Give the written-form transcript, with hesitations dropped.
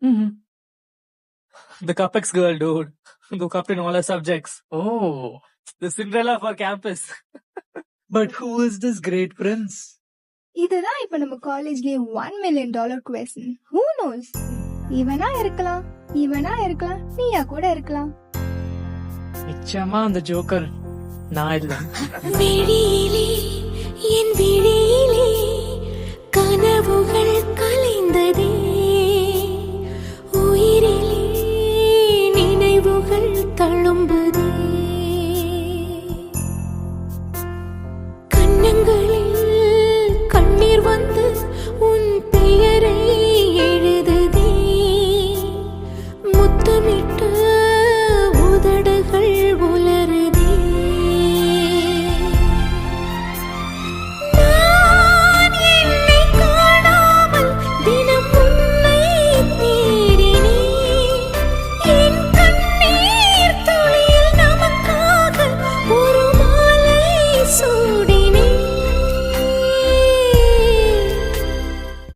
Mhm. The Capex girl, dude. Who cupped in all her subjects. Oh, The Cinderella of our campus. but who is this great prince? இதுதான் இப்ப நம்ம காலேஜ்லயே $1 million question. Who knows? இவனா இருக்கலாம், இவனா இருக்கலாம், நீயா கூட இருக்கலாம். நிச்சயமா அந்த ஜோக்கர் நான் இல்ல. விழியிலே என் விழியிலே கனவுகள் கலைந்ததே, உயிரிலே நினைவுகள் தழும்பு